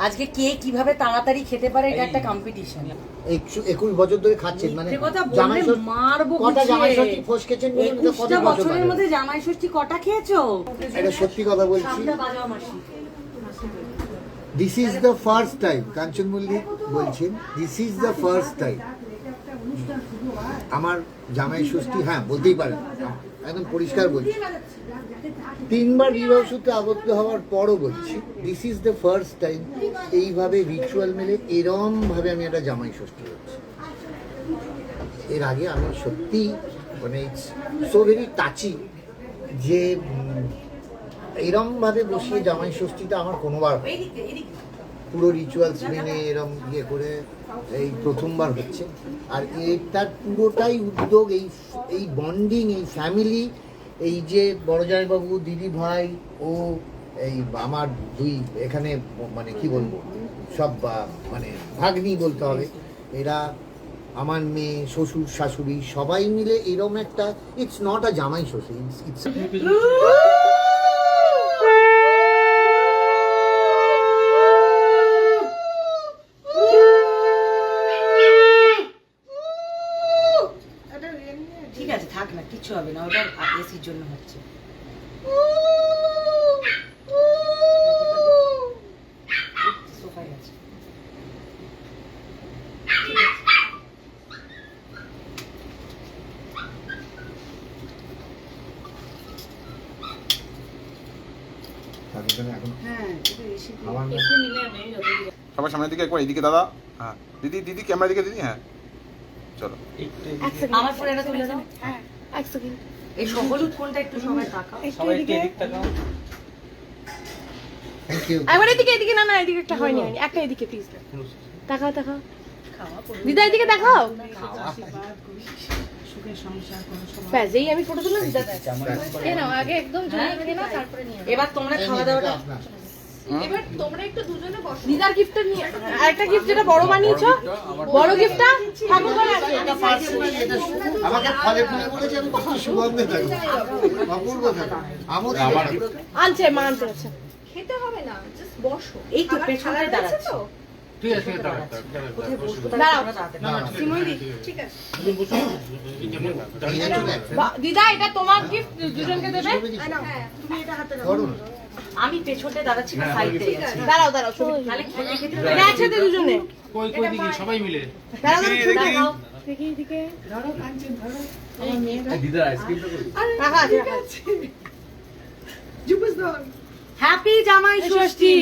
আজকে কে কিভাবে তাড়াতাড়ি খেতে পারে এটা একটা কম্পিটিশন। 21 বছর ধরে খাচ্ছেন, মানে জামাই ষষ্ঠী মারবো কটা জামাই ষষ্ঠী ফোস খেয়েছেন বলুন তো? কত বছরের মধ্যে জামাই ষষ্ঠী কটা খেয়েছো? এটা সত্যি কথা বলছি, this is the first time, Kanchan Mallick বলছেন, this is the first time আমার জামাই ষষ্ঠী, হ্যাঁ বলতেই পারেন, একদম পরিষ্কার বলছি, 3 বার বিবাহ সূত্রে আবদ্ধ হওয়ার পরও বলছি, this is the first time এইভাবে রিচুয়াল মেলে এরম ভাবে আমি একটা জামাই ষষ্ঠী হচ্ছে। এর আগে আমি সত্যি মানে সো ভেরি টাচি যে এরম ভাবে বসিয়ে জামাই ষষ্ঠীটা আমার কোনোবার পুরো রিচুয়ালস মেনে এরম ইয়ে করে এই প্রথমবার হচ্ছে। আর এটার পুরোটাই উদ্যোগ এই বন্ডিং, এই ফ্যামিলি, এই যে বড় জামাইবাবু, দিদি ভাই ও এই আমার দুই এখানে মানে কি বলবো সব মানে ভাগ্নি বলতে হবে, এরা আমার মেয়ে, শ্বশুর শাশুড়ি সবাই মিলে এরম একটা, ইটস নট আ জামাই ষষ্ঠী, ইটস ঠিক আছে থাক না, কিছু হবে না, ওটা এসির জন্য হচ্ছে। সোফায় আছে। সবার সামনের দিকে একবার এইদিকে দাদা, হ্যাঁ দিদি, দিদি ক্যামেরা দিকে দিদি, হ্যাঁ চলো আমার ফোনে এটা তুলে দাও। হ্যাঁ, এক সেকেন্ড। এই সহলুদ কোনটা একটু সবাই তাকাও। সবাই একটু এদিক তাকাও। Thank you. একবার এদিকে না, এদিকে একটা হয়নি, একটা এদিকে প্লিজ। তাকাও। দিদা এদিকে দেখাও। ব্যাস, এই আমি ফটো তুললাম, দিদা এই নাও, আগে একদম জোরে খেয়ে নাও, তারপরে নিয়ে নাও। এবার তোমরা খাওয়া দাওয়াটা এবার তোমরা একটু দুজনে বসো। দিদার গিফটটা নিয়ে, আরেকটা গিফট যেটা বড় বানিয়েছো, বড় গিফটটা ঠাকুর ঘরে আছে। আমাকে ফলে ফুলে বলেছে আমি কত সুগন্ধে থাকি, অপূর্ব থাকি, আমোদ আনছে মা আনতে আছে। খেতে হবে না, জাস্ট বসো। এই তো পেছনে দাঁড়াচ্ছে। ঠিক আছে দাঁড়াও সিমুইদি, ঠিক আছে দিদা, এটা তোমার গিফট, দুজনকে দেবে। হ্যাঁ, তুমি এটা হাতে নাও। আমি পেছনে দাঁড়াচ্ছি না, সাইডে আছি। দাঁড়াও তাহলে খেতে খেতে এটা একসাথে দুজনে। কই দিকে সবাই মিলে দাঁড়াও দাঁড়াও। দেখি এদিকে ধরো কাঞ্চন, ধরো। দিদা আইসক্রিমটা কই রাখা আছে। হ্যাপি জামাই ষষ্ঠী।